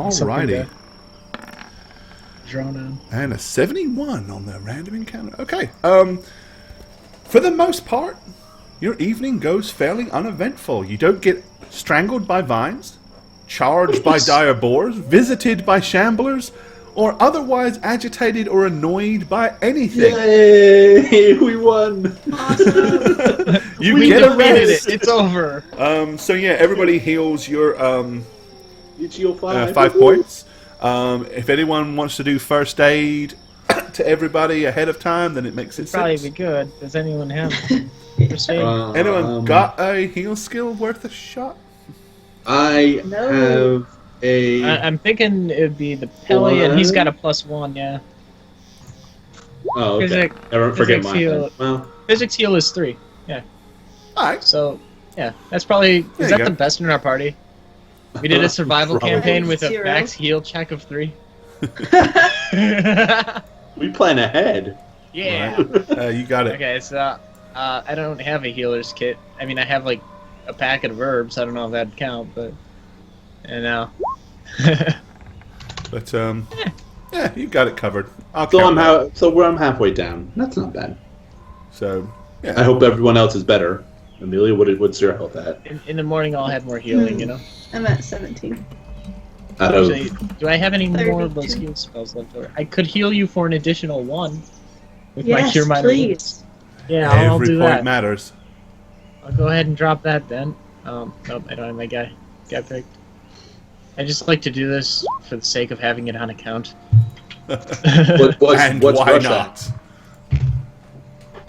Alrighty. Drawn on. And a 71 on the random encounter. Okay. For the most part, your evening goes fairly uneventful. You don't get strangled by vines, charged by dire boars, visited by shamblers, or otherwise agitated or annoyed by anything. Yay! We won! Awesome! You get a defeated rest. it. It's over. So yeah, everybody heals your You heal 5. 5 points. If anyone wants to do first aid to everybody ahead of time, then it makes it Probably 6. be good. Does anyone have first aid? Anyone got a heal skill worth a shot? I have a... I'm thinking it would be the Pele, and he's got a +1, yeah. Oh, okay. Never forget mine. Heal, well, physics heal is 3, yeah. Alright. So, yeah, that's probably... Is that the best in our party? We did a survival campaign with a 0. max heal check of 3. we plan ahead. Yeah. You got it. Okay, so I don't have a healer's kit. I mean, I have like a packet of herbs. I don't know if that'd count, but you know. But yeah, you got it covered. So I'm halfway down. That's not bad. So yeah. I hope everyone else is better. Amelia, what's your health at? In the morning, I'll have more healing. You know. I'm at 17. Actually, do I have any more of 32. those heal spells left over? I could heal you for an additional 1 with my Yes, cure minor please. wounds. Yeah, I'll Every do point that. matters. I'll go ahead and drop that then. Nope, I don't have my guy picked. I just like to do this for the sake of having it on account. And what's why Russia?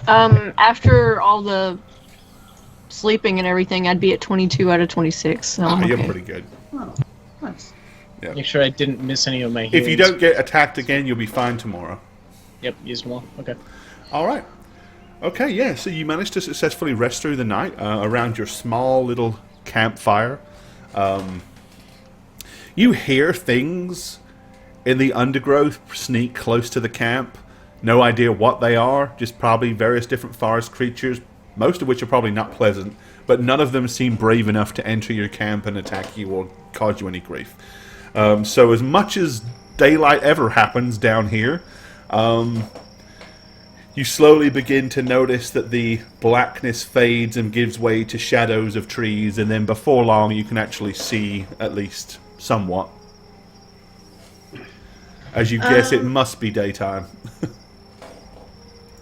not? After all the sleeping and everything, I'd be at 22 out of 26. So I'm You're okay. pretty good. Oh, nice. Yeah. Make sure I didn't miss any of my healings. If you don't get attacked again, you'll be fine tomorrow. Yep, used them all. Okay. All right. Okay, yeah, so you managed to successfully rest through the night around your small little campfire. You hear things in the undergrowth sneak close to the camp. No idea what they are, just probably various different forest creatures, most of which are probably not pleasant, but none of them seem brave enough to enter your camp and attack you or cause you any grief. So as much as daylight ever happens down here, you slowly begin to notice that the blackness fades and gives way to shadows of trees, and then before long you can actually see, at least somewhat. As you guess, it must be daytime.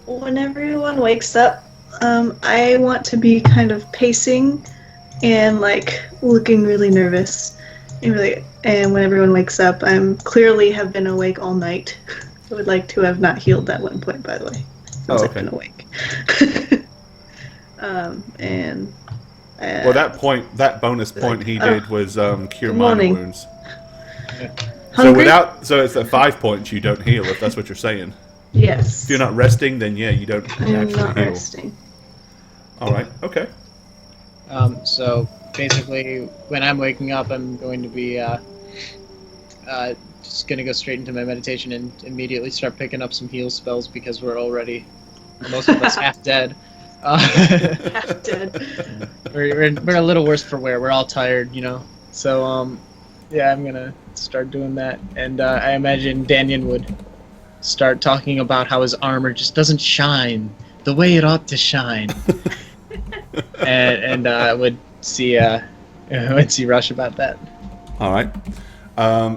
When everyone wakes up, I want to be kind of pacing and like looking really nervous. And when everyone wakes up, I'm clearly have been awake all night. I would like to have not healed at one point, by the way. Since I've been awake. Well, that bonus point he did was cure minor morning. wounds. Hungry? So it's at 5 points you don't heal, if that's what you're saying. Yes. If you're not resting, then yeah, you don't I'm actually not heal. resting. All right. Okay. So basically, when I'm waking up, I'm going to be just gonna go straight into my meditation and immediately start picking up some heal spells because we're already most of us half dead. Half dead. We're a little worse for wear. We're all tired, you know. So yeah, I'm gonna start doing that, and I imagine Danyan would start talking about how his armor just doesn't shine the way it ought to shine, and would see Rush about that. All right.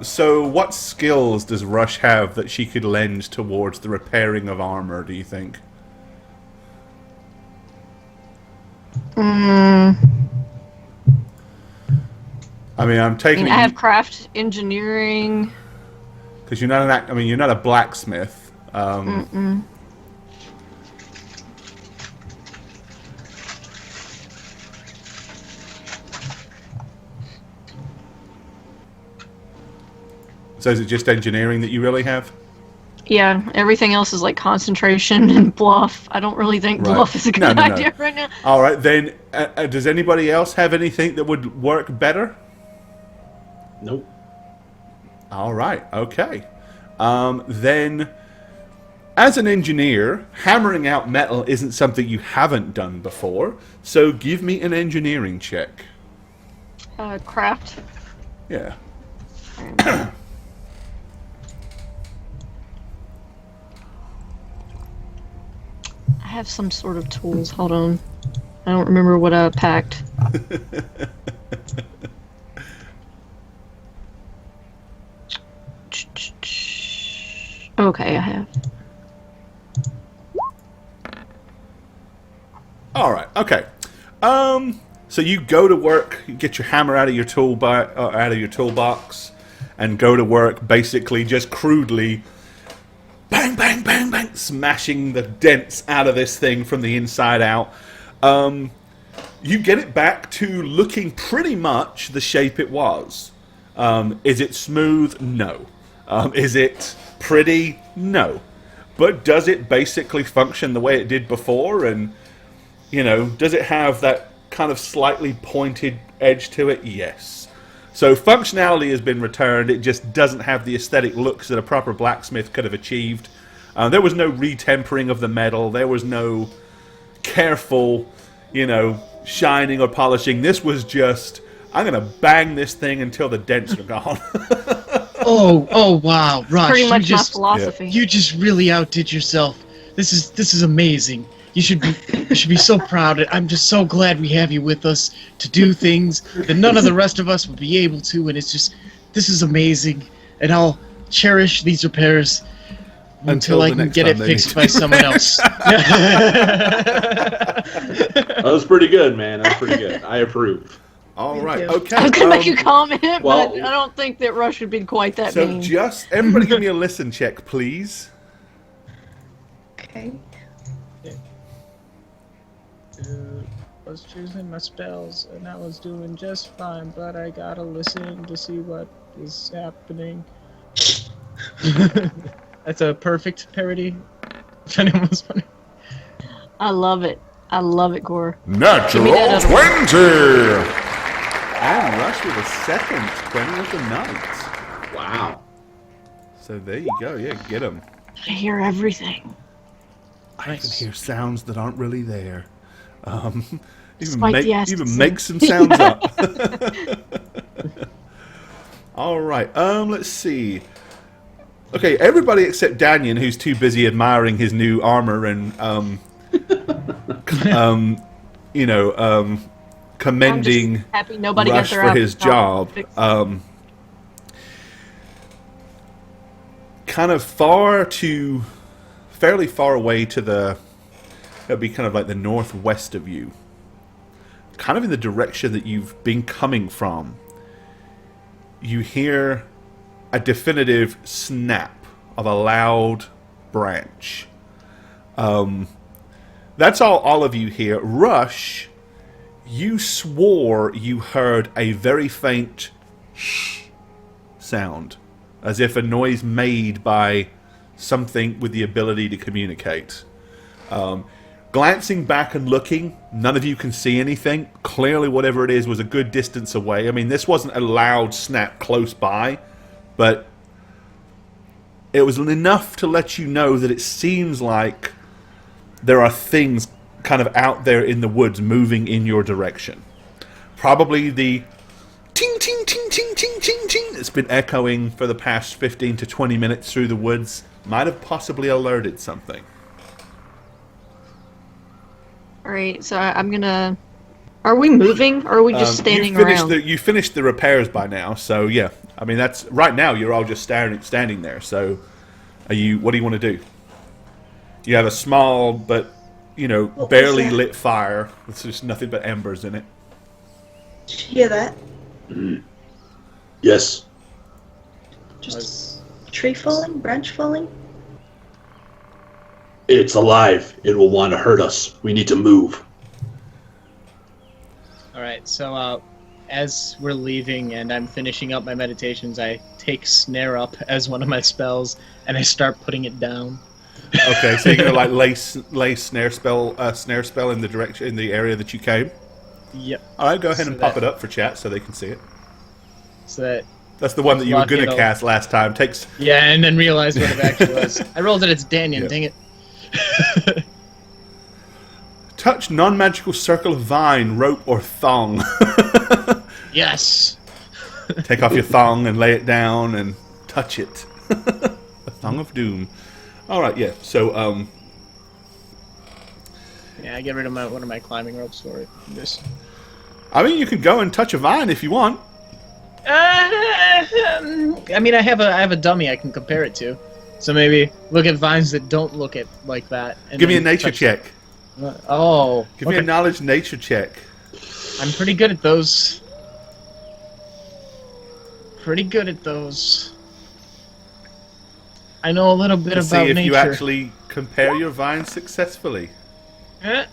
So what skills does Rush have that she could lend towards the repairing of armor, do you think? I mean, I'm taking. I have craft engineering. Because you're not you're not a blacksmith. So is it just engineering that you really have? Yeah, everything else is like concentration and bluff. I don't really think Right. bluff is a good idea right now. All right, then. Does anybody else have anything that would work better? Nope. All right, okay. Then, as an engineer, hammering out metal isn't something you haven't done before, so give me an engineering check. Craft. Yeah. I have some sort of tools. Hold on. I don't remember what I packed. Okay, I have. All right. Okay. So you go to work, you get your hammer out of your toolbox, and go to work. Basically, just crudely, bang, bang, bang, bang, smashing the dents out of this thing from the inside out. You get it back to looking pretty much the shape it was. Is it smooth? No. Is it pretty? No. But does it basically function the way it did before? And, you know, does it have that kind of slightly pointed edge to it? Yes. So functionality has been returned. It just doesn't have the aesthetic looks that a proper blacksmith could have achieved. There was no retempering of the metal. There was no careful, you know, shining or polishing. This was just, I'm going to bang this thing until the dents are gone. Oh wow, Rush! Pretty much you my just, philosophy. you just really outdid yourself. This is amazing. You should be so proud. I'm just so glad we have you with us to do things that none of the rest of us would be able to. And it's just, this is amazing. And I'll cherish these repairs until I can get it fixed by someone else. That was pretty good, man. That was pretty good. I approve. All right, you. okay. I was gonna make a comment, well- but I don't think that Rush would be quite that So mean. just, everybody give me a listen check, please. Okay. Was choosing my spells, and I was doing just fine, but I gotta listen to see what is happening. That's a perfect parody. If anyone was funny. I love it. I love it, Gore. Natural Give me that other 20! And Rush with a second 20 of the night. Wow. So there you go, yeah, get him. I hear everything. I can hear sounds that aren't really there. Despite the Even accent. make some sounds up. All right, let's see. Okay, everybody except Danyan, who's too busy admiring his new armor and, commending I'm just happy nobody got Rush their for his job. fixed. Kind of fairly far away to the, that'd be kind of like the northwest of you. Kind of in the direction that you've been coming from. You hear a definitive snap of a loud branch. That's all of you hear. Rush, you swore you heard a very faint shh sound, as if a noise made by something with the ability to communicate. Glancing back and looking, none of you can see anything. Clearly whatever it is was a good distance away. I mean, this wasn't a loud snap close by, but it was enough to let you know that it seems like there are things kind of out there in the woods moving in your direction. Probably the ting, ting, ting, ting, ting, ting, ting that's been echoing for the past 15 to 20 minutes through the woods might have possibly alerted something. Alright, so I'm gonna... Are we moving, or are we just standing around? You finished the repairs by now, so yeah. I mean, that's right now. You're all just standing there. So, what do you want to do? You have a small but What barely was that? lit fire with just nothing but embers in it. Did you hear that? Yes. Just tree falling, branch falling. It's alive. It will want to hurt us. We need to move. Alright, so as we're leaving and I'm finishing up my meditations, I take Snare Up as one of my spells and I start putting it down. Okay, so you're gonna like lay snare spell in the area that you came. Yep. All right, go ahead and So pop that- it up for chat so they can see it. So that, That's the one that you were gonna Lucky cast last time. Takes yeah, and then realize what it actually was. I rolled it as Danyan, Yep. dang it. touch non-magical circle of vine, rope, or thong. Yes! Take off your thong and lay it down and touch it. A thong of doom. All right, yeah. So, Yeah, I get rid of one of my climbing ropes for it. Just. I mean, you can go and touch a vine if you want. I mean, I have a dummy I can compare it to, so maybe look at vines that don't look at like that. And Give me a nature check. Oh. Give me a knowledge nature check. I'm pretty good at those. Pretty good at those. I know a little bit Let's about see if nature. you actually compare your vines successfully. Eh?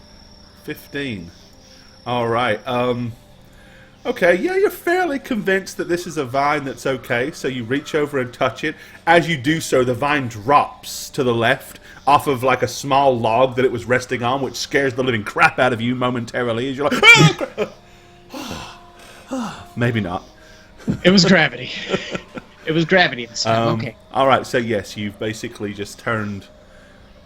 15. All right. Okay, yeah, you're fairly convinced that this is a vine that's okay, so you reach over and touch it. As you do so, the vine drops to the left off of like a small log that it was resting on, which scares the living crap out of you momentarily as you're like, maybe not. It was gravity. It was gravity this time. Okay. All right, so yes, you've basically just turned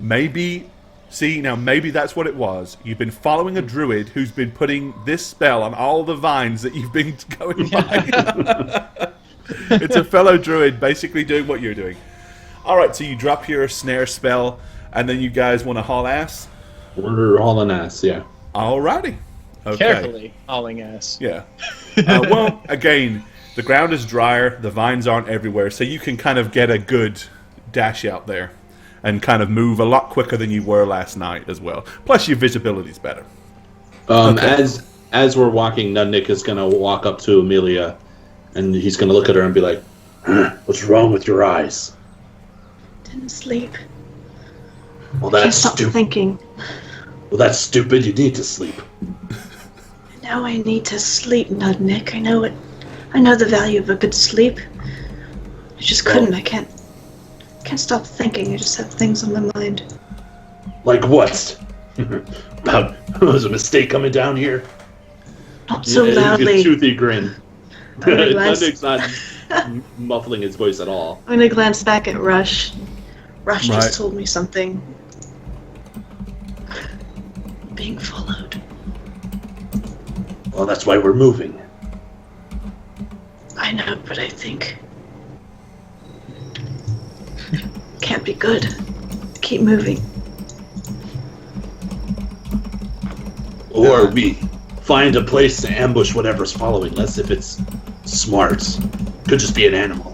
maybe... See, now maybe that's what it was. You've been following a druid who's been putting this spell on all the vines that you've been going by. It's a fellow druid basically doing what you're doing. All right, so you drop your snare spell, and then you guys want to haul ass? We're hauling ass, yeah. Alrighty. Okay. Carefully hauling ass. Yeah. Well, again, the ground is drier, the vines aren't everywhere, so you can kind of get a good dash out there. And kind of move a lot quicker than you were last night as well. Plus, your visibility's better. Okay. As we're walking, Nudnik is going to walk up to Amelia, and he's going to look at her and be like, "What's wrong with your eyes?" Didn't sleep. Well, Can't that's stop stupid. thinking. Well, that's stupid. You need to sleep. Now I need to sleep, Nudnik. I know it. I know the value of a good sleep. I just couldn't. I can't stop thinking. I just have things on my mind. Like what? About was a mistake coming down here? Not so A loudly. toothy grin. I'm gonna glance- Nudnik's not muffling his voice at all. I'm gonna glance back at Rush. Rush Right. just told me something. Being followed. Well, that's why we're moving. I know, but I think can't be good. Keep moving. Or we find a place to ambush whatever's following us if it's smart. Could just be an animal.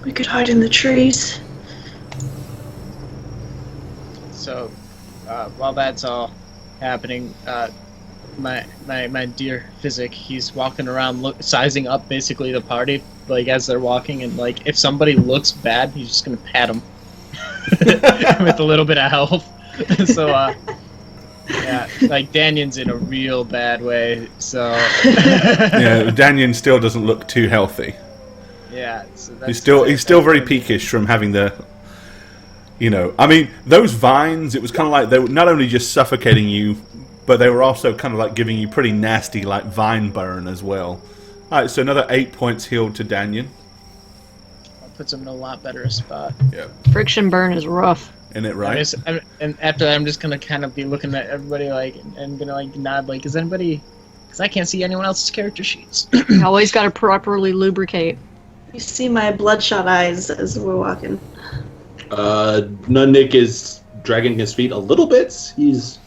We could hide in the trees. So, while that's all happening, my dear Physic, he's walking around sizing up basically the party, like as they're walking, and like if somebody looks bad, he's just gonna pat them with a little bit of health. So yeah, like Danion's in a real bad way, so Yeah, Danyon still doesn't look too healthy. yeah, so that's, He's still very peakish from having the... I mean, those vines, it was kind of like they were not only just suffocating you, but they were also kind of like giving you pretty nasty, like, vine burn as well. Alright, so another 8 points healed to Danyon. That puts him in a lot better spot. Yeah. Friction burn is rough. Isn't it right? And after that, I'm just gonna kind of be looking at everybody like, and gonna like nod like, is anybody? Because I can't see anyone else's character sheets. You always got to properly lubricate. You see my bloodshot eyes as we're walking. Nudnik is dragging his feet a little bit. He's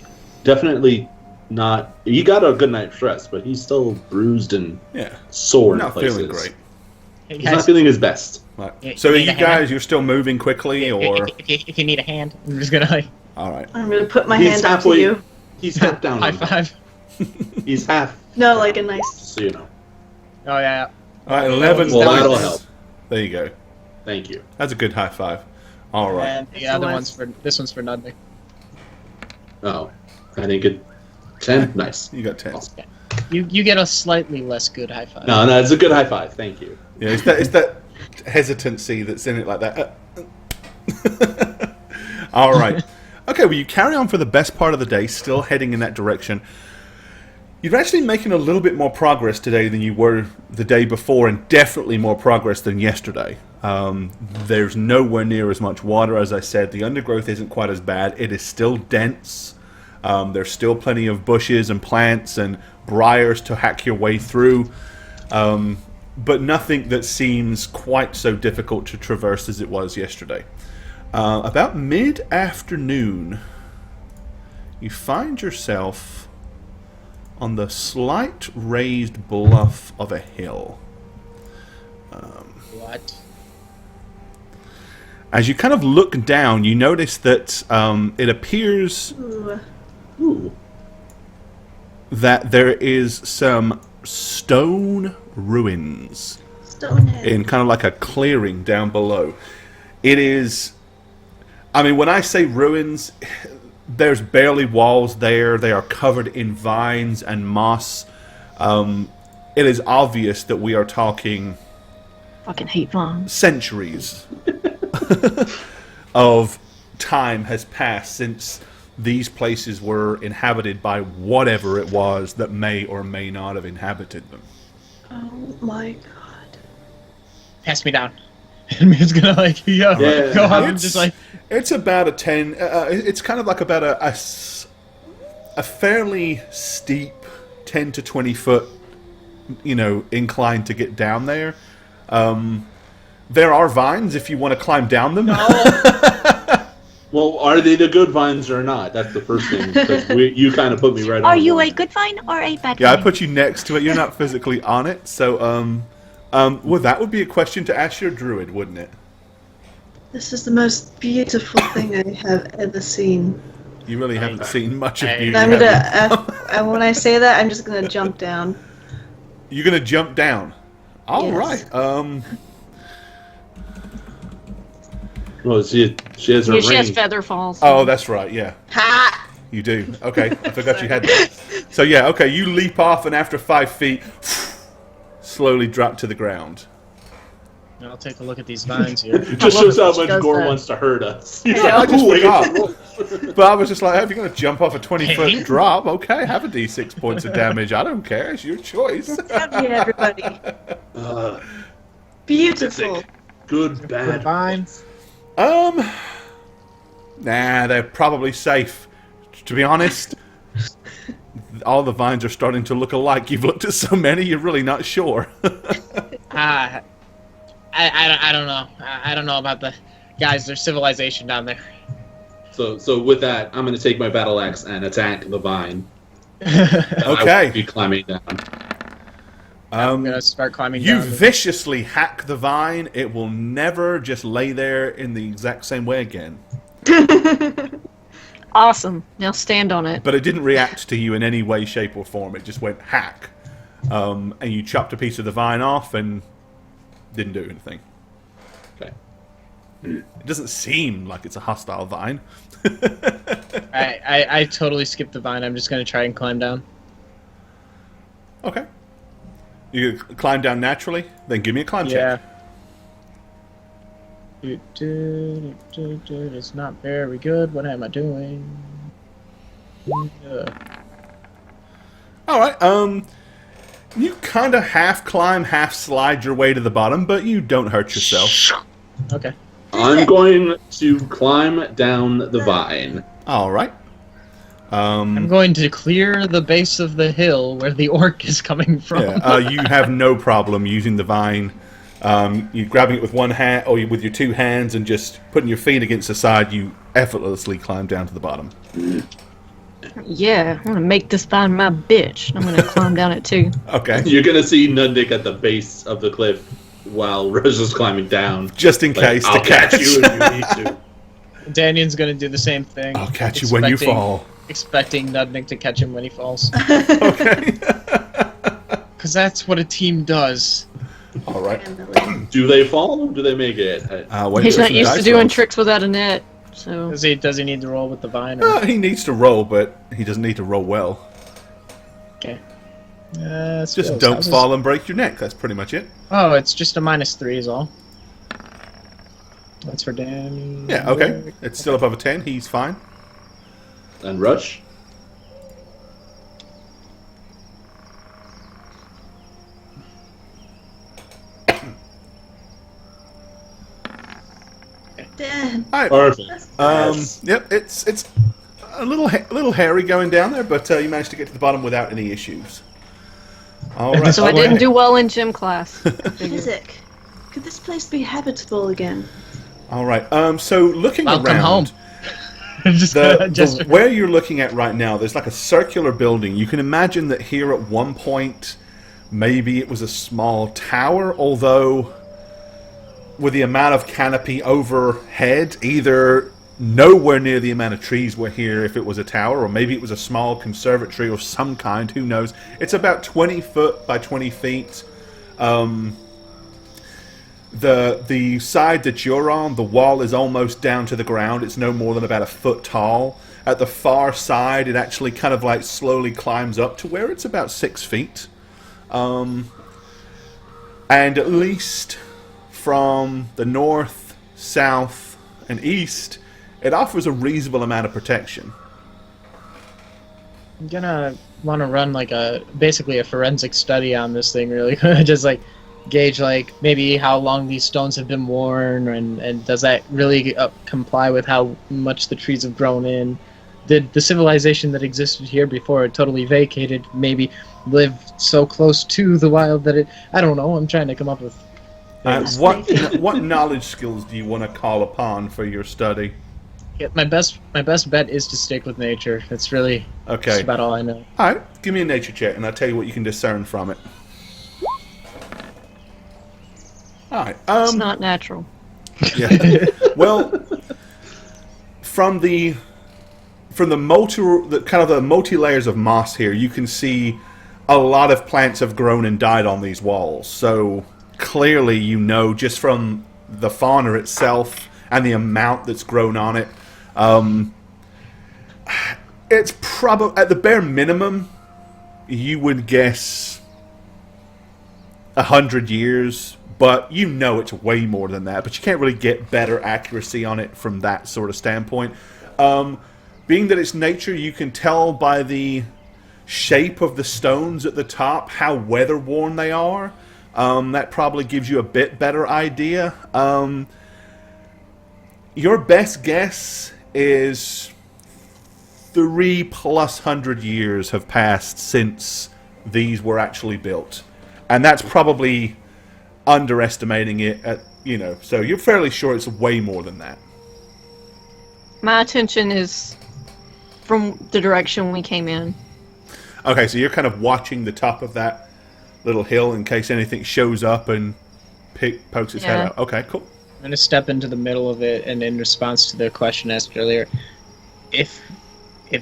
definitely not... He got a good night's rest, but he's still bruised and sore in Not places. feeling great. Hey, He's not feeling his best. Right. Yeah, So you are need you a hand? guys, you're still moving quickly, or... If you need a hand, I'm just gonna like Alright. I'm gonna put my He's hand up to halfway- you. He's half down. high on that. five. He's half, No, like a nice. so you know. Oh yeah. Alright, 11 Well, points. that'll help. There you go. Thank you. That's a good high five. Alright. And the It's other a one's for this one's for Nudnik. Oh, I didn't get 10. Nice. You got 10. You get a slightly less good high five. No, it's a good high five. Thank you. Yeah, it's that hesitancy that's in it like that. Alright. Okay, well you carry on for the best part of the day, still heading in that direction. You're actually making a little bit more progress today than you were the day before, and definitely more progress than yesterday. There's nowhere near as much water, as I said. The undergrowth isn't quite as bad. It is still dense. There's still plenty of bushes and plants and briars to hack your way through, but nothing that seems quite so difficult to traverse as it was yesterday. About mid-afternoon, you find yourself on the slight raised bluff of a hill. What? As you kind of look down, you notice that it appears Ooh. that there is some stone ruins Stonehead. in kind of like a clearing down below. It is... I mean, when I say ruins, there's barely walls there. They are covered in vines and moss. It is obvious that we are talking Fucking hate vines. centuries of time has passed since these places were inhabited by whatever it was that may or may not have inhabited them. Oh my god. Pass me down. And Mia's gonna like, go up and just like... It's about a 10... it's kind of like about a fairly steep 10 to 20 foot, incline to get down there. There are vines if you want to climb down them. Well, are they the good vines or not? That's the first thing, because you kind of put me right on. Are you a good vine or a bad Yeah, vine? I put you next to it. You're not physically on it, so well, that would be a question to ask your druid, wouldn't it? This is the most beautiful thing I have ever seen. You really haven't seen much of beauty. And I'm have you? gonna, when I say that, I'm just gonna jump down. You're gonna jump down. All Yes. right. Well, she has her Yeah, she has ring. feather falls. Oh, that's right. Yeah, Ha! you do. Okay, I forgot you had that. So yeah, okay. You leap off, and after 5 feet, slowly drop to the ground. I'll take a look at these vines here. It just shows how much does Gore that. wants to hurt us. He's Yeah, like, I just "Ooh, I get forgot." to roll." But I was just like, if you're gonna jump off a 20-foot drop, okay, have a d6 points of damage. I don't care. It's your choice. Yeah, everybody. Beautiful. Sick. Good, bad. Vines. Nah, they're probably safe. To be honest, all the vines are starting to look alike. You've looked at so many, you're really not sure. I don't know. I don't know about the guys. There's civilization down there. So with that, I'm going to take my battle axe and attack the vine. Okay. I will be climbing down. I'm gonna start climbing You down. viciously hack the vine. It will never just lay there in the exact same way again. Awesome. Now stand on it. But it didn't react to you in any way, shape, or form. It just went hack. And you chopped a piece of the vine off and didn't do anything. Okay. It doesn't seem like it's a hostile vine. I totally skipped the vine. I'm just gonna try and climb down. Okay. You climb down naturally? Then give me a climb check. It's not very good. What am I doing? Alright, you kind of half climb, half slide your way to the bottom, but you don't hurt yourself. Okay. I'm going to climb down the vine. Alright. I'm going to clear the base of the hill where the orc is coming from. Yeah, you have no problem using the vine. You grabbing it with one hand, or with your two hands, and just putting your feet against the side, you effortlessly climb down to the bottom. Yeah, I'm gonna make this vine my bitch. I'm gonna climb down it too. Okay. You're going to see Nundik at the base of the cliff while Rez is climbing down. Just in Like, case I'll to catch you if you need to. Danion's gonna do the same thing. I'll catch you when you fall. Expecting Nudnik to catch him when he falls. Okay. Because that's what a team does. Alright. Do they fall or do they make it? Wait, He's there's not some used to dice doing rolls. tricks without a net, so. Does he need to roll with the vine? Or... He needs to roll, but he doesn't need to roll well. Okay. Just don't fall and break your neck. That's pretty much it. Oh, it's just a -3 is all. That's for Danny. Yeah, okay. It's still above a 10. He's fine. And Rush? Dad. Alright. Perfect. Yep, it's a little hairy going down there, but you managed to get to the bottom without any issues. All right. So I didn't do well in gym class. Isaac, could this place be habitable again? All right. So looking Welcome around, home. where you're looking at right now, there's like a circular building. You can imagine that here at one point, maybe it was a small tower, although with the amount of canopy overhead, either nowhere near the amount of trees were here if it was a tower, or maybe it was a small conservatory of some kind, who knows. It's about 20 foot by 20 feet. The side that you're on, the wall is almost down to the ground. It's no more than about a foot tall. At the far side, it actually kind of like slowly climbs up to where it's about 6 feet. And at least from the north, south, and east, it offers a reasonable amount of protection. I'm gonna want to run like basically a forensic study on this thing, really. Just like gauge like maybe how long these stones have been worn, and does that really comply with how much the trees have grown in? Did the civilization that existed here before it totally vacated maybe live so close to the wild that it... I don't know, I'm trying to come up with... What knowledge skills do you want to call upon for your study? Yeah, my best bet is to stick with nature. That's really just about all I know. Alright, give me a nature check and I'll tell you what you can discern from it. Alright, It's not natural. Yeah. Well, from the multi layers of moss here, you can see a lot of plants have grown and died on these walls. So clearly, you know, just from the fauna itself and the amount that's grown on it, it's probably at the bare minimum, you would guess 100 years. But you know it's way more than that. But you can't really get better accuracy on it from that sort of standpoint. Being that it's nature, you can tell by the shape of the stones at the top how weather-worn they are. That probably gives you a bit better idea. Your best guess is 300+ years have passed since these were actually built. And that's probably underestimating it so you're fairly sure it's way more than that. My attention is from the direction we came in. Okay, so you're kind of watching the top of that little hill in case anything shows up and pokes its head out. Okay, cool. I'm going to step into the middle of it, and in response to the question asked earlier, if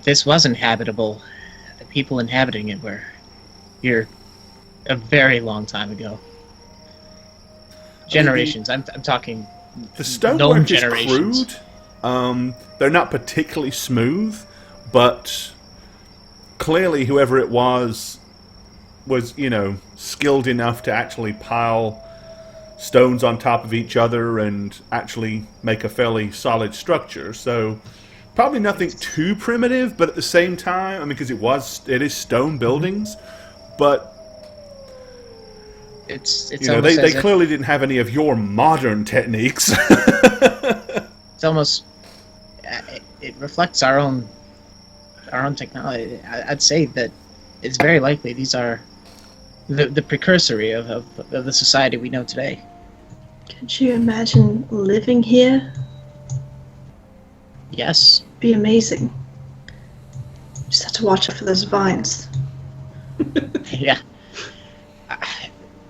this wasn't habitable, the people inhabiting it were here a very long time ago. Generations. I'm talking the stonework is crude. They're not particularly smooth, but clearly whoever it was skilled enough to actually pile stones on top of each other and actually make a fairly solid structure. So probably nothing too primitive, but at the same time, I mean, because it is stone buildings, but it's they clearly didn't have any of your modern techniques. It's almost it reflects our own technology. I'd say that it's very likely these are the precursory of the society we know today. Could you imagine living here? Yes. Be amazing. Just have to watch out for those vines. Yeah.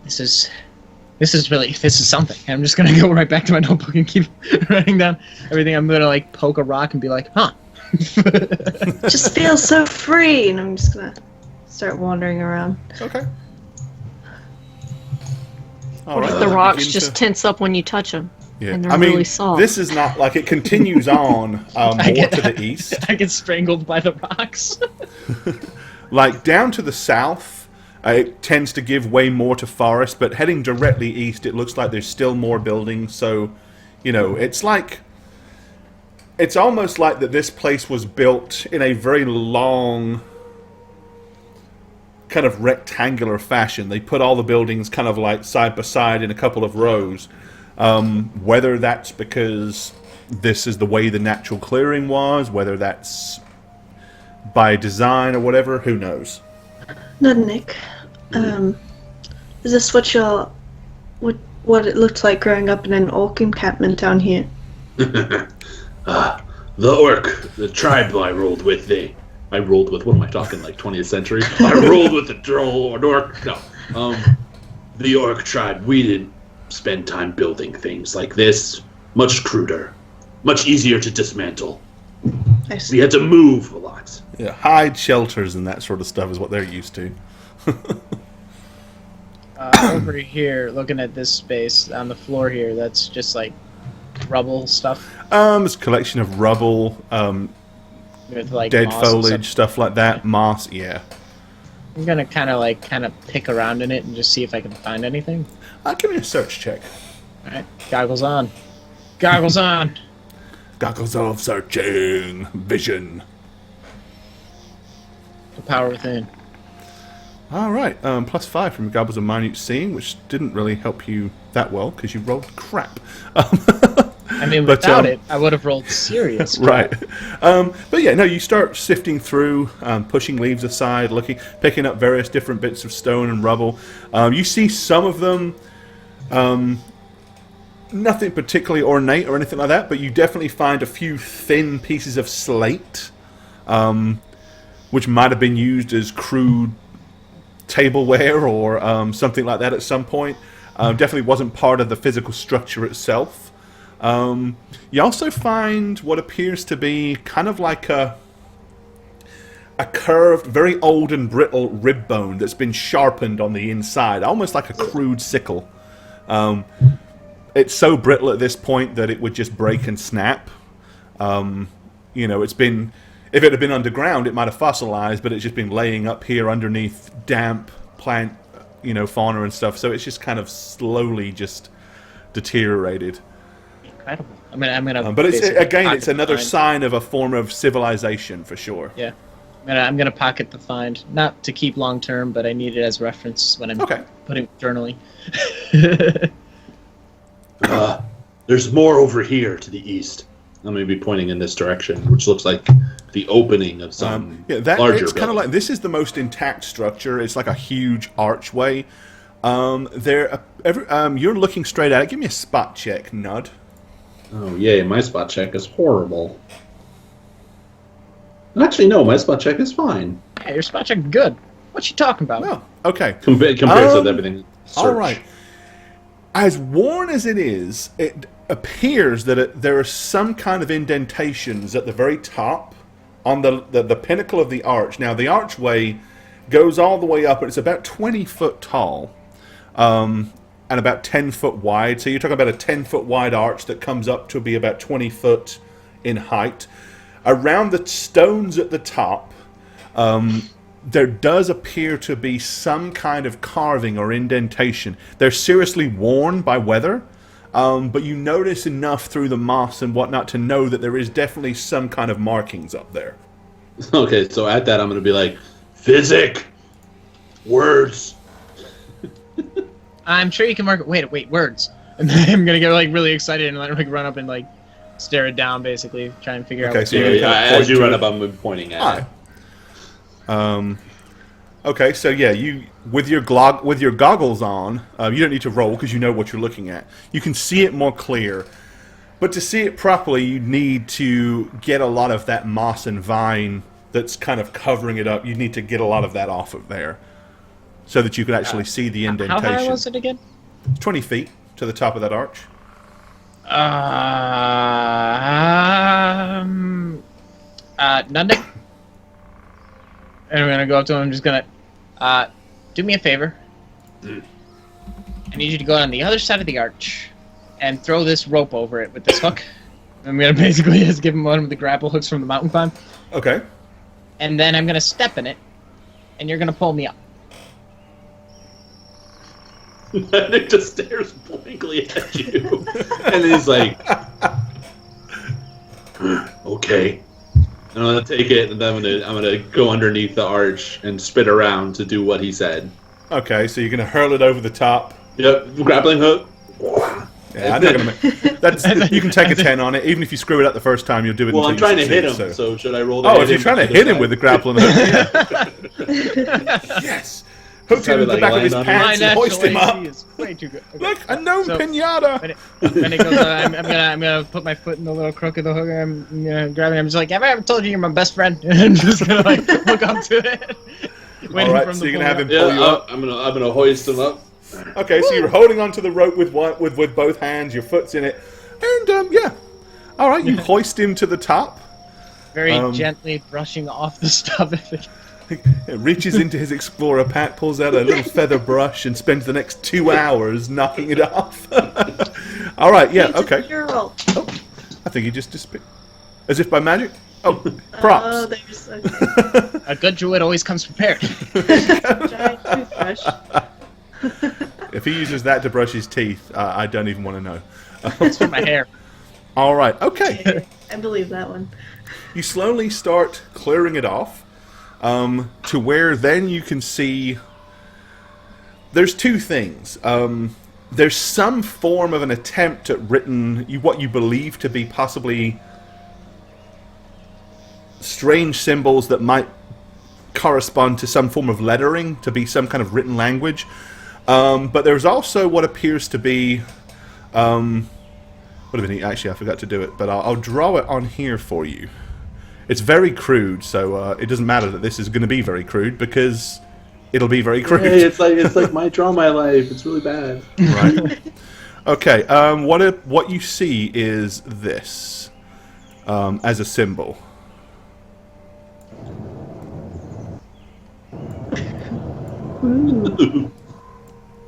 This is something. I'm just gonna go right back to my notebook and keep writing down everything. I'm gonna like poke a rock and be like, huh. Just feels so free, and I'm just gonna start wandering around. Okay. What if the rocks just tense up when you touch them? Yeah. And they're really soft. This is not like it continues on more to the east. I get strangled by the rocks. Like down to the south, it tends to give way more to forest, but heading directly east, it looks like there's still more buildings. So, it's almost like that this place was built in a very long, kind of rectangular fashion. They put all the buildings kind of like side by side in a couple of rows. Whether that's because this is the way the natural clearing was, whether that's by design or whatever. Who knows? No, Nick. Is this what it looked like growing up in an orc encampment down here? The orc, the tribe I rolled with, what am I talking, like 20th century? I rolled with the troll or orc. No. The orc tribe, we didn't spend time building things like this. Much cruder. Much easier to dismantle. I see. We had to move a lot. Yeah, hide shelters and that sort of stuff is what they're used to. Over here, looking at this space on the floor here, that's just like rubble stuff. It's a collection of rubble, With like dead moss and foliage, stuff like that. Moss, yeah. I'm gonna kind of pick around in it and just see if I can find anything. Give me a search check. All right, goggles on. Goggles on. Goggles of searching. Vision. The power within. All right, +5 from Goggles of Minute Seeing, which didn't really help you that well because you rolled crap. I mean, But, without it, I would have rolled serious. Right. But yeah, no, you start sifting through, pushing leaves aside, picking up various different bits of stone and rubble. You see some of them, nothing particularly ornate or anything like that, but you definitely find a few thin pieces of slate, which might have been used as crude tableware or something like that at some point. Definitely wasn't part of the physical structure itself. You also find what appears to be kind of like a curved, very old and brittle rib bone that's been sharpened on the inside, almost like a crude sickle. It's so brittle at this point that it would just break and snap. It's been... If it had been underground, it might have fossilized, but it's just been laying up here underneath damp plant, fauna and stuff. So it's just kind of slowly just deteriorated. Incredible. I'm gonna. But basically it's another sign of a form of civilization for sure. Yeah, I'm gonna pocket the find, not to keep long term, but I need it as reference when I'm putting journaling. There's more over here to the east. I'm going to be pointing in this direction, which looks like the opening of some larger it's kind of like, this is the most intact structure. It's like a huge archway. You're looking straight at it. Give me a spot check, Nud. Oh, yay, my spot check is horrible. Actually, no, my spot check is fine. Hey, your spot check is good. What you talking about? Oh, okay. Compared to everything. Search. All right. As worn as it is, it appears that there are some kind of indentations at the very top on the pinnacle of the arch. Now, the archway goes all the way up, and it's about 20 foot tall and about 10 foot wide. So you're talking about a 10-foot wide arch that comes up to be about 20 foot in height. Around the stones at the top, there does appear to be some kind of carving or indentation. They're seriously worn by weather, but you notice enough through the moss and whatnot to know that there is definitely some kind of markings up there. Okay, so at that I'm going to be like, physic! Words! I'm sure you can mark. Wait, words. And then I'm gonna get really excited and run up and stare it down, basically, try and figure out. Okay, so as you run up, I'm pointing at it. Okay, so yeah, you with your goggles on, you don't need to roll because you know what you're looking at. You can see it more clear, but to see it properly, you need to get a lot of that moss and vine that's kind of covering it up. You need to get a lot of that off of there, so that you can actually see the indentation. How high was it again? 20 feet to the top of that arch. Nothing. And I'm gonna go up to him. I'm just gonna do me a favor. I need you to go on the other side of the arch and throw this rope over it with this hook. I'm gonna basically just give him one of the grapple hooks from the mountain climb. Okay. And then I'm gonna step in it, and you're gonna pull me up. Nick just stares blankly at you, and he's like, "Okay." And I'm gonna take it, and then I'm gonna go underneath the arch and spin around to do what he said. Okay, so you're gonna hurl it over the top. Yep, grappling hook. Yeah, I'm not gonna make. That's you can take a 10 on it. Even if you screw it up the first time, you'll do it. Well, until I'm you trying to hit him. succeed, So should I roll? if you're trying to hit him with the grappling hook, yeah. Yes. Hook him in the back of his pants and hoist him up. Is way too good. Okay. Look, a gnome So- pinata. Then it goes, I'm gonna put my foot in the little crook of the hook. I'm gonna grab it. I'm just like, have I ever told you you're my best friend? And I'm just gonna like hook up to it. All right, so you're gonna have him Yeah, pull you up. I'm gonna hoist him up. Okay, so you're holding onto the rope with both hands. Your foot's in it, and yeah. All right, you hoist him to the top. Very gently brushing off the stuff. It reaches into his explorer pack, pulls out a little feather brush, and spends the next 2 hours knocking it off. All right, yeah, okay. Reroll. Oh, I think he just disappeared. As if by magic? Oh, props. Oh, there's okay. A good druid always comes prepared. Giant toothbrush. If he uses that to brush his teeth, I don't even want to know. It's for my hair. All right, okay. Okay, I believe that one. You slowly start clearing it off to where then you can see there's two things. There's some form of an attempt at what you believe to be possibly strange symbols that might correspond to some form of lettering, to be some kind of written language. But there's also what appears to be... actually, I forgot to do it, but I'll draw it on here for you. It's very crude, so it doesn't matter that this is going to be very crude, because it'll be very crude. Hey, it's like my draw my life. It's really bad. Right. Okay, what you see is this as a symbol.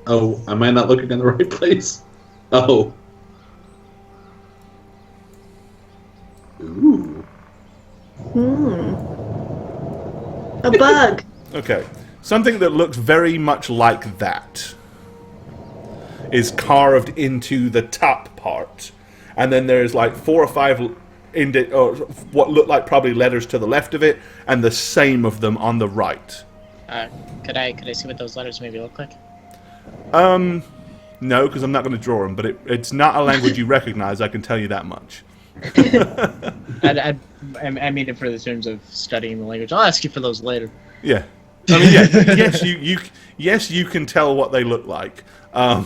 Oh, am I not looking in the right place? Oh. Ooh. A bug. Okay, something that looks very much like that is carved into the top part, and then there's like 4 or 5 what look like probably letters to the left of it, and the same of them on the right. Could I see what those letters maybe look like? No, because I'm not going to draw them, but it's not a language you recognize, I can tell you that much. I mean it for the terms of studying the language. I'll ask you for those later. Yeah. I mean, yeah, yes, you can tell what they look like. I'm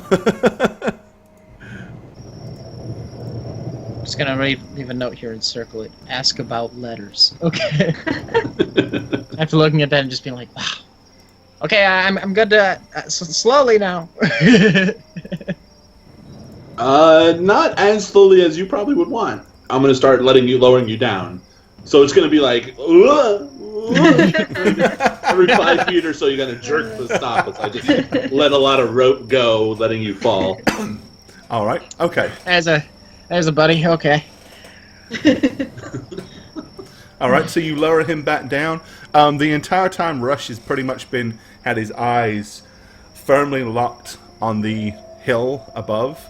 just gonna leave a note here and circle it. Ask about letters. Okay. After looking at that and just being like, wow. Okay, I'm good to slowly now. Not as slowly as you probably would want. I'm gonna start lowering you down. So it's gonna be like every 5 feet or so. You gotta jerk the stop as I just let a lot of rope go, letting you fall. All right. Okay. There's a buddy. Okay. All right. So you lower him back down. The entire time, Rush has pretty much had his eyes firmly locked on the hill above,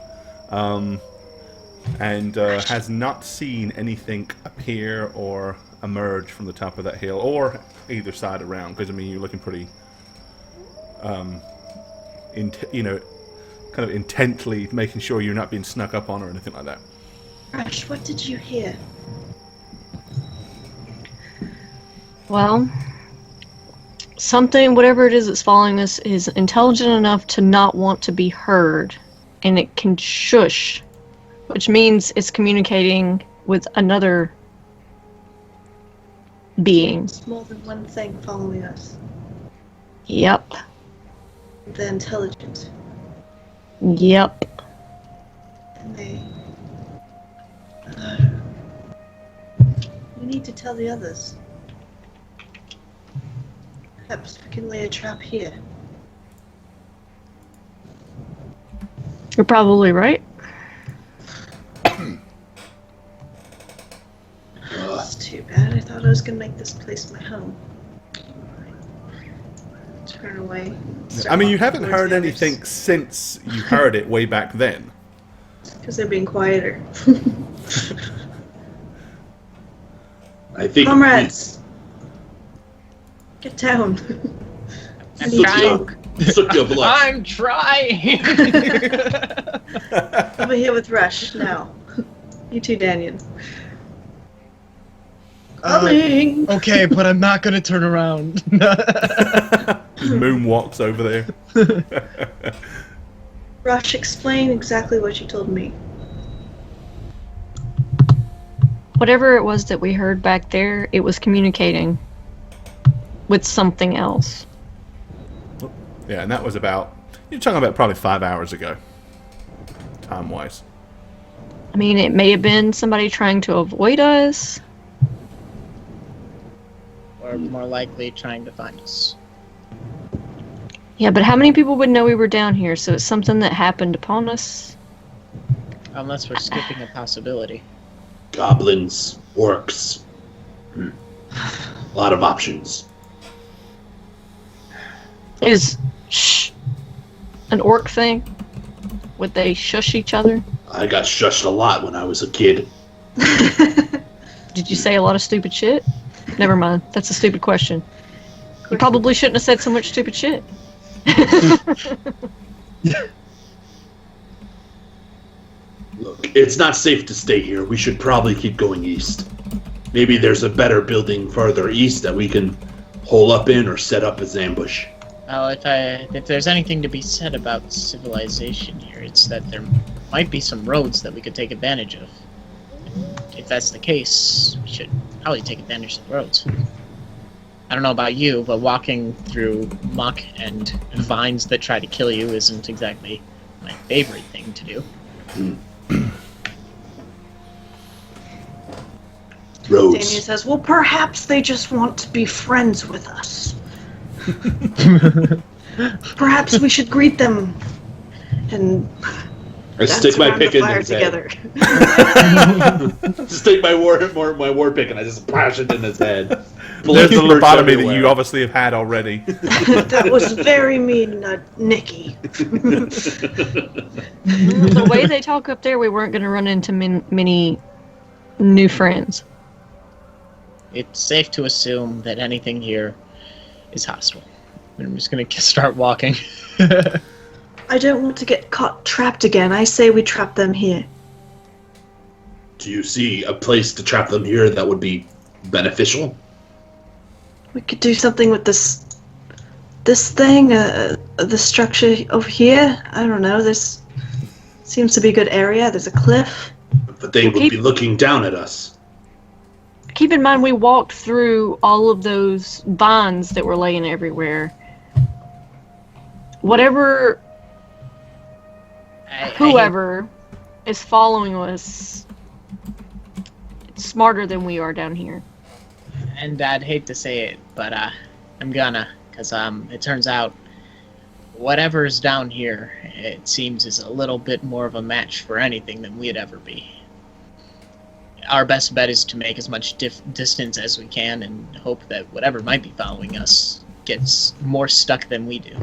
and has not seen anything appear or emerge from the top of that hill or either side around. Because I mean, you're looking pretty, kind of intently making sure you're not being snuck up on or anything like that. Rush, what did you hear? Well, something, whatever it is that's following us, is intelligent enough to not want to be heard, and it can shush, which means it's communicating with another being. It's more than one thing following us. Yep. They're intelligent. Yep. And they... we need to tell the others. Perhaps we can lay a trap here. You're probably right. That's too bad. I thought I was gonna make this place my home. Turn away. I mean, you haven't heard anything since you heard it way back then. Because they're being quieter. I think Comrades! Get down. I'm So, trying. Suck your blood. I'm trying. Over here with Rush now. You too, Daniel. Coming. Okay, but I'm not gonna turn around. Moon walks over there. Rush, explain exactly what you told me. Whatever it was that we heard back there, it was communicating with something else. Yeah, and that was you're talking about probably 5 hours ago, time-wise. I mean, it may have been somebody trying to avoid us. Or more likely, trying to find us. Yeah, but how many people would know we were down here? So it's something that happened upon us. Unless we're skipping a possibility. Goblins, orcs. A lot of options. Is an orc thing? Would they shush each other? I got shushed a lot when I was a kid. Did you say a lot of stupid shit? Never mind. That's a stupid question. You probably shouldn't have said so much stupid shit. Look, it's not safe to stay here. We should probably keep going east. Maybe there's a better building farther east that we can hole up in or set up as ambush. Well, if there's anything to be said about civilization here, it's that there might be some roads that we could take advantage of. If that's the case, we should probably take advantage of the roads. I don't know about you, but walking through muck and vines that try to kill you isn't exactly my favorite thing to do. Roads. Daniel says, well, perhaps they just want to be friends with us. Perhaps we should greet them and I stick my pick in his together. head. Stick my war pick and I just splash it in his head. There's the Bullets lobotomy that everywhere. you obviously have had already. That was very mean, Nikki. The way they talk up there, we weren't going to run into many new friends. It's safe to assume that anything here is hostile. I'm just gonna start walking. I don't want to get caught trapped again. I say we trap them here. Do you see a place to trap them here that would be beneficial? We could do something with this thing, the structure over here. I don't know. This seems to be a good area. There's a cliff. But they would be looking down at us. Keep in mind, we walked through all of those vines that were laying everywhere. Whatever, whoever is following us, it's smarter than we are down here. And I'd hate to say it, but I'm gonna, because it turns out whatever's down here, it seems is a little bit more of a match for anything than we'd ever be. Our best bet is to make as much distance as we can and hope that whatever might be following us gets more stuck than we do.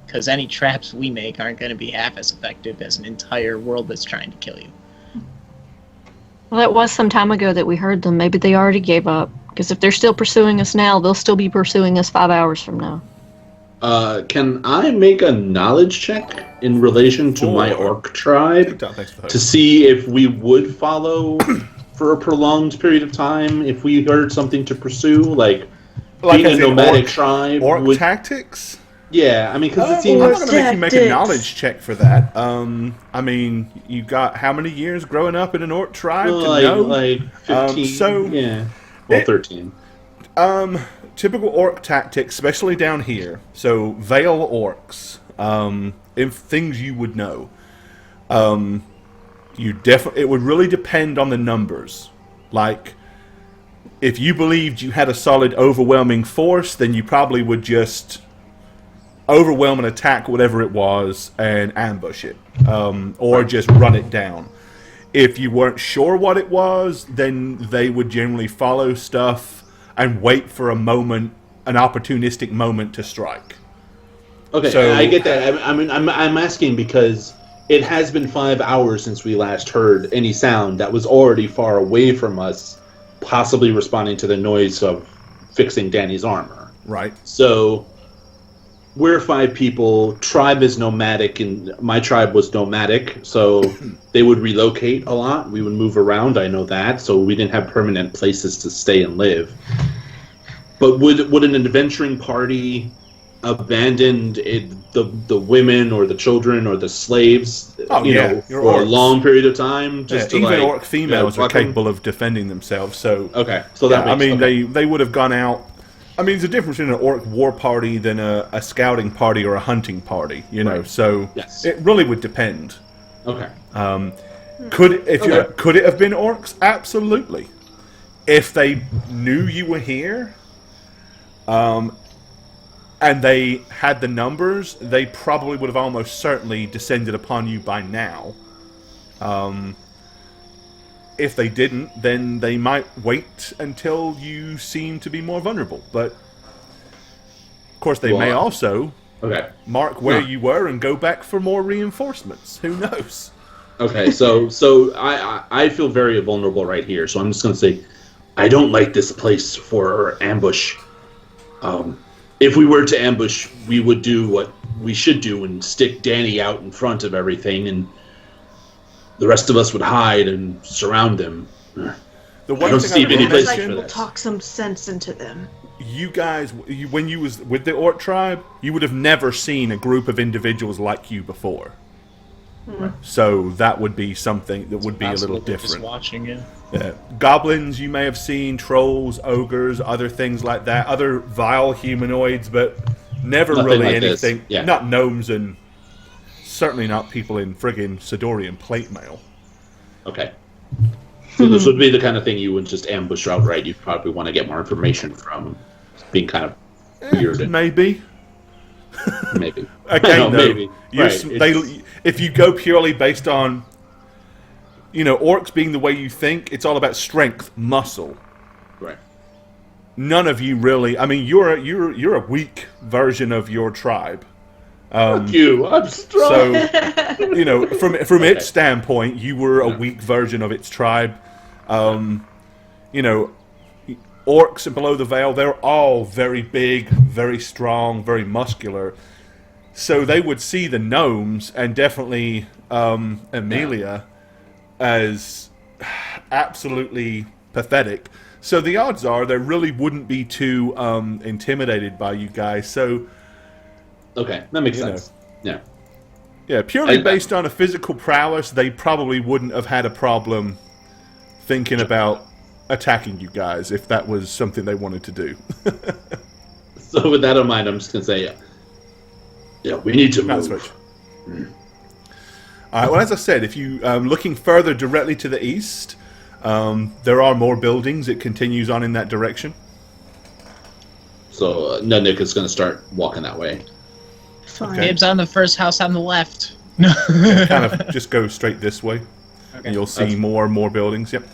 Because any traps we make aren't going to be half as effective as an entire world that's trying to kill you. Well, that was some time ago that we heard them. Maybe they already gave up. Because if they're still pursuing us now, they'll still be pursuing us 5 hours from now. Can I make a knowledge check in relation to my orc tribe to see if we would follow for a prolonged period of time if we heard something to pursue, like being a nomadic tribe? Orc tactics? Yeah, I mean, because it seems... I'm not going to make you make a knowledge check for that. I mean, you got how many years growing up in an orc tribe to know? Like 15, yeah. Well, 13. Typical orc tactics, especially down here. So, Vale orcs, if things you would know. It would really depend on the numbers. Like, if you believed you had a solid overwhelming force, then you probably would just overwhelm and attack whatever it was and ambush it, or just run it down. If you weren't sure what it was, then they would generally follow stuff and wait for a moment, an opportunistic moment to strike. Okay, so, I get that. I mean, I'm asking because it has been 5 hours since we last heard any sound that was already far away from us, possibly responding to the noise of fixing Danny's armor. Right. So, we're 5 people. Tribe is nomadic, and my tribe was nomadic, so they would relocate a lot. We would move around. I know that, so we didn't have permanent places to stay and live. But would an adventuring party abandon the women or the children or the slaves, for a long period of time? Just to even orc females are capable of defending themselves. So okay, so that they would have gone out. I mean, there's a difference between an orc war party than a scouting party or a hunting party. So it really would depend. Okay. Could it have been orcs? Absolutely. If they knew you were here, and they had the numbers, they probably would have almost certainly descended upon you by now. If they didn't, then they might wait until you seem to be more vulnerable. But, of course, they may also mark where you were and go back for more reinforcements. Who knows? Okay, so I feel very vulnerable right here, so I'm just going to say, I don't like this place for ambush. If we were to ambush, we would do what we should do and stick Danny out in front of everything, and the rest of us would hide and surround them. I don't see any place like for we'll this. talk some sense into them. You guys, when you was with the orc tribe, you would have never seen a group of individuals like you before. So that would be something that would be a little different. Just watching it. Yeah. Goblins you may have seen, trolls, ogres, other things like that, other vile humanoids, but never Nothing really like anything. this. Yeah. Not gnomes and certainly not people in friggin' Sidorian plate mail. Okay. So this would be the kind of thing you would just ambush outright. You'd probably want to get more information from, being kind of weird. Maybe. Maybe. Okay, no, no. maybe. If you go purely based on, orcs being the way you think, it's all about strength, muscle. Right. None of you really. I mean, you're a weak version of your tribe. Fuck you! I'm strong. So, from its standpoint, you were a weak version of its tribe. Orcs and below the veil, they're all very big, very strong, very muscular. So they would see the gnomes and definitely Amelia as absolutely pathetic. So the odds are they really wouldn't be too intimidated by you guys. So okay, that makes sense. Yeah. Yeah, purely based on a physical prowess, they probably wouldn't have had a problem thinking about attacking you guys if that was something they wanted to do. So with that in mind, I'm just going to say, we need to move. Switch. All right, well, as I said, if you looking further directly to the east, there are more buildings. It continues on in that direction. So Nudnik is going to start walking that way. Fine. Okay. Gabe's on the first house on the left. No. Kind of just go straight this way, and you'll see more and more buildings. Yep.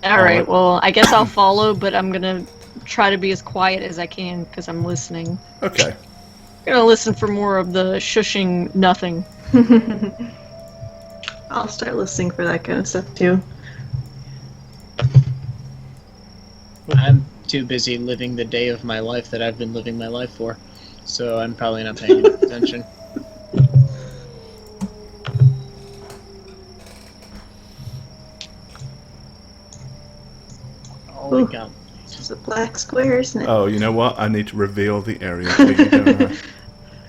All right. Well, I guess I'll follow, but I'm gonna try to be as quiet as I can because I'm listening. Okay. I'm gonna listen for more of the shushing nothing. I'll start listening for that kind of stuff too. I'm too busy living the day of my life that I've been living my life for, so I'm probably not paying enough attention. Holy cow. It's just a black square, isn't it? Oh, you know what? I need to reveal the area. So you don't have...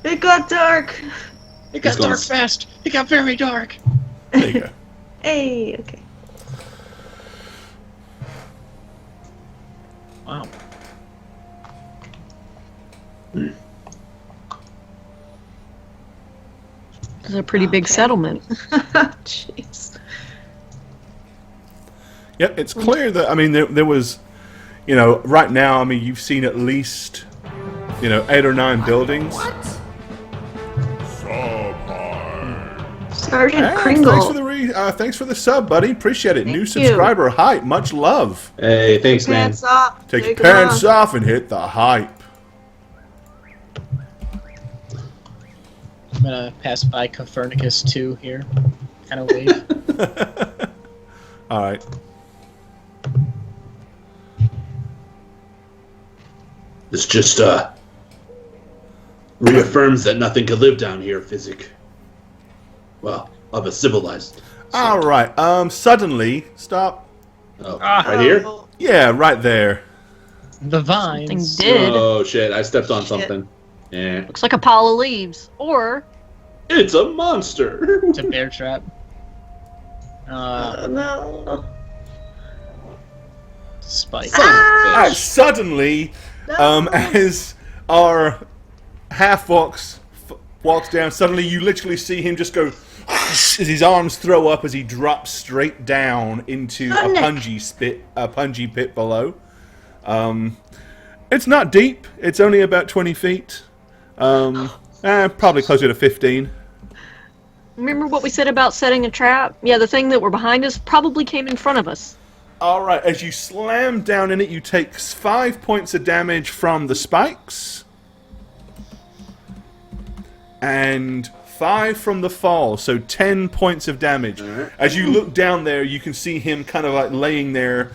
It got dark! It got dark fast! It got very dark! There you go. Hey, okay. Wow. It's a pretty big settlement. Jeez. Yep, it's clear that, I mean, there was, right now, I mean, you've seen at least, 8 or 9 buildings. Sergeant Kringle. Thanks for the sub, buddy. Appreciate it. Thank New you. subscriber hype. Much love. Hey, thanks, man. Pants off. Take your pants off and hit the hype. I'm gonna pass by Copernicus 2 here. Kind of wave. All right. It's just reaffirms that nothing could live down here, physic. Well, of a civilized. All right. Suddenly, stop. Oh, right here? Yeah, right there. The Something vines. did. Oh shit! I stepped on Shit. something. Yeah. Looks like a pile of leaves. Or It's a monster. It's a bear trap. Oh, no. Spike. Son of a All right. bitch. Suddenly, No. as our half walks down, suddenly you literally see him just go as his arms throw up as he drops straight down into a pungy pit below. It's not deep. It's only about 20 feet. Probably closer to 15. remember what we said about setting a trap? Yeah, the thing that were behind us probably came in front of us. All right. As you slam down in it, you take 5 points of damage from the spikes. And 5 from the fall, so 10 points of damage. Alright. As you look down there, you can see him kind of like laying there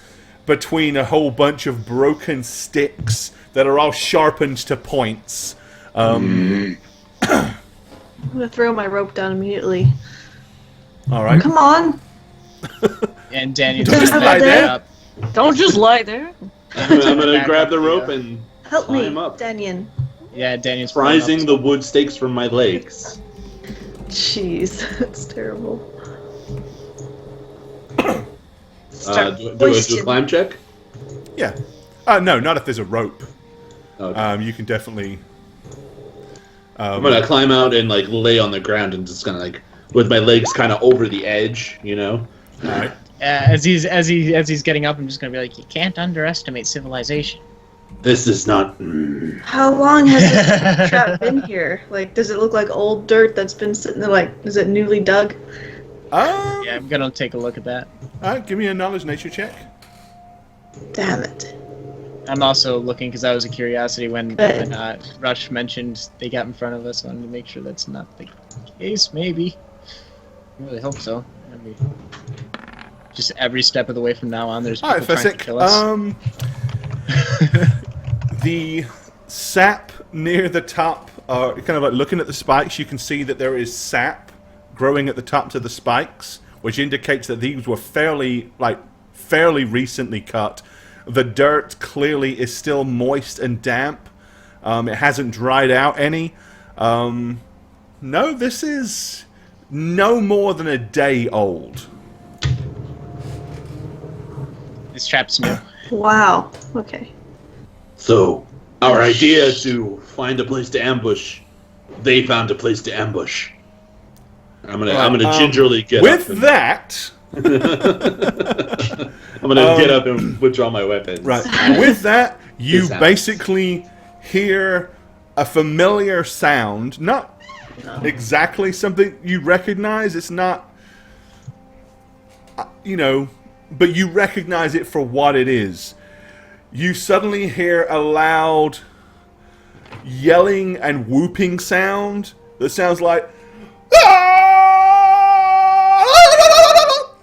between a whole bunch of broken sticks that are all sharpened to points. I'm gonna throw my rope down immediately. All right. Come on. And Daniel Don't just just lie backed there. up. Don't just lie there. I'm gonna Back grab up the the, rope and Help me, climb up. Daniel. Yeah, Daniel's Prizing the wood stakes from my legs. Jeez, that's terrible. Do Start I do a hoisting. climb check? Yeah. No, not if there's a rope. Okay. You can definitely. I'm gonna climb out and like lay on the ground and just kind of like with my legs kind of over the edge, you know. All right. As he's getting up, I'm just gonna be like, you can't underestimate civilization. This is not. How long has this trap been here? Like, does it look like old dirt that's been sitting there? Like, is it newly dug? Yeah, I'm gonna take a look at that. All right. Give me a knowledge nature check. Damn it. I'm also looking because that was a curiosity when Rush mentioned they got in front of us. I wanted to make sure that's not the case. Maybe. I really hope so. I mean, just every step of the way from now on, there's All people right, trying to Fessick. kill us. The sap near the top, kind of like looking at the spikes, you can see that there is sap growing at the tops of the spikes, which indicates that these were fairly recently cut. The dirt clearly is still moist and damp. It hasn't dried out any. No, this is no more than a day old. This trap's new. Wow. Okay. So our idea to find a place to ambush, they found a place to ambush. I'm gonna gingerly get With up. And, that, I'm gonna get up and withdraw my weapons. right. With that, you This happens. basically hear a familiar sound. Not exactly something you recognize. It's not, but you recognize it for what it is. You suddenly hear a loud yelling and whooping sound that sounds like,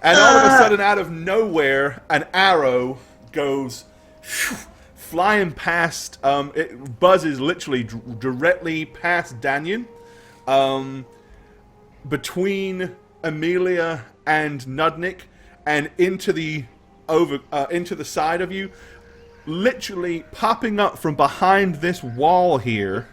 and all of a sudden, out of nowhere, an arrow goes flying past. It buzzes literally directly past Danyan, between Amelia and Nudnik, and into the side of you, literally popping up from behind this wall here.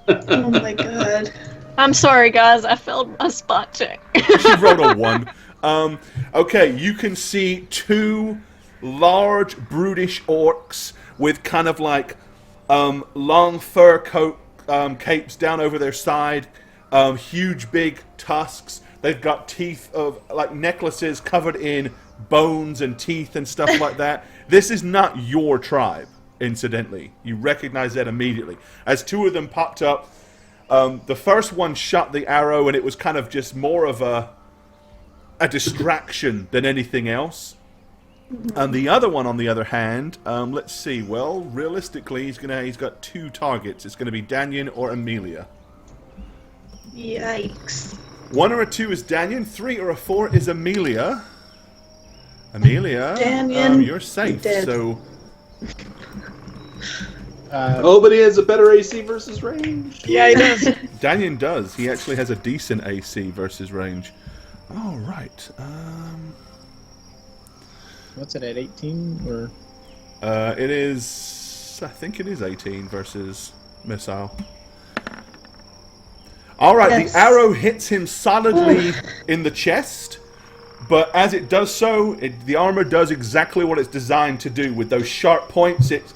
Oh my god. I'm sorry, guys. I failed a spot check. She rolled a 1. Okay, you can see 2 large, brutish orcs with kind of like long fur coat capes down over their side, huge big tusks. They've got teeth of like necklaces covered in bones and teeth and stuff like that. This is not your tribe, incidentally. You recognize that immediately. As 2 of them popped up, the first one shot the arrow, and it was kind of just more of a distraction than anything else. And the other one, on the other hand, let's see. Well, realistically, he's got 2 targets. It's going to be Danyan or Amelia. Yikes. 1 or a 2 is Danyan. 3 or a 4 is Amelia. Amelia, Danyan, you're safe. dead. So But he has a better AC versus range. Yeah, he does. Daniel does. He actually has a decent AC versus range. All right. What's it at 18 or? It is. I think it is 18 versus missile. All right. Yes. The arrow hits him solidly in the chest, but as it does so, the armor does exactly what it's designed to do with those sharp points. It's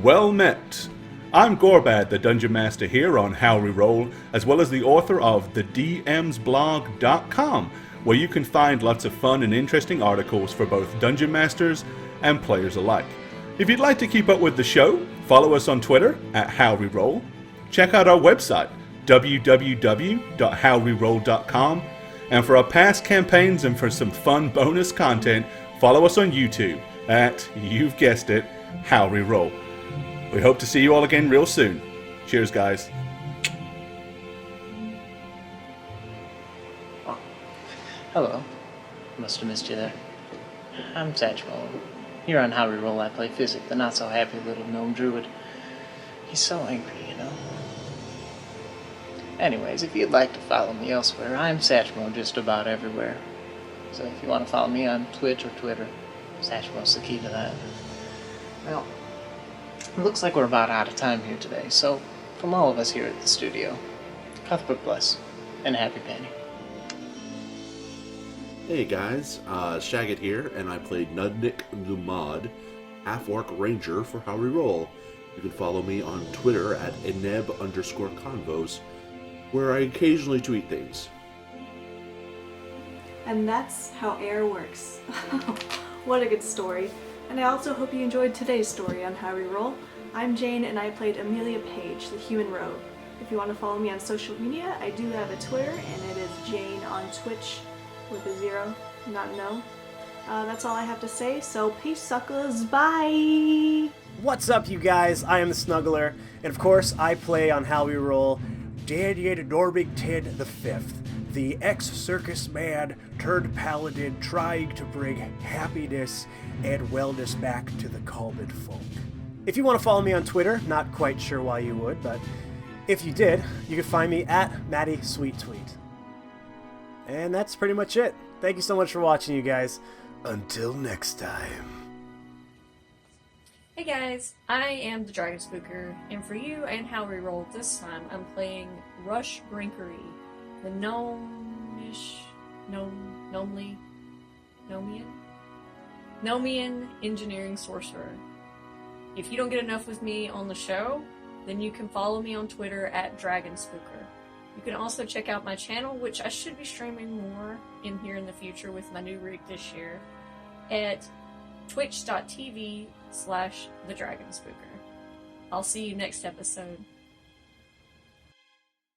well met. I'm Gorbad, the Dungeon Master here on How We Roll, as well as the author of thedmsblog.com, where you can find lots of fun and interesting articles for both Dungeon Masters and players alike. If you'd like to keep up with the show, follow us on Twitter at How We Roll. Check out our website, www.howweroll.com, and for our past campaigns and for some fun bonus content, follow us on YouTube at, you've guessed it, How We Roll. We hope to see you all again real soon. Cheers, guys. Hello. Must have missed you there. I'm Satchmo. Here on How We Roll, I play Physic, the not-so-happy little gnome druid. He's so angry, you know. Anyways, if you'd like to follow me elsewhere, I'm Satchmo just about everywhere. So if you want to follow me on Twitch or Twitter, Satchmo's the key to that. Well, it looks like we're about out of time here today, so from all of us here at the studio, Cuthbert bless, and happy painting. Hey guys, Shaggot here, and I played Nudnik Lumad, Half-Orc Ranger for How We Roll. You can follow me on Twitter at eneb_convos, where I occasionally tweet things. And that's how air works. What a good story. And I also hope you enjoyed today's story on How We Roll. I'm Jane and I played Amelia Page, the human rogue. If you want to follow me on social media, I do have a Twitter and it is Jane on Twitch with a 0, not an O. That's all I have to say, so peace suckers, bye! What's up, you guys? I am the Snuggler, and of course, I play on How We Roll Daniel Norbig Tid the Fifth, the ex-circus man turned paladin trying to bring happiness and wellness back to the Calmid folk. If you want to follow me on Twitter, not quite sure why you would, but if you did, you can find me at MattySweetTweet. And that's pretty much it. Thank you so much for watching, you guys. Until next time. Hey guys, I am the Dragon Spooker, and for you and How We Roll this time, I'm playing Rush Brinkery, the Nomian engineering sorcerer. If you don't get enough with me on the show, then you can follow me on Twitter at Dragon Spooker. You can also check out my channel, which I should be streaming more in here in the future with my new rig this year, at twitch.tv/thedragonspooker. I'll see you next episode.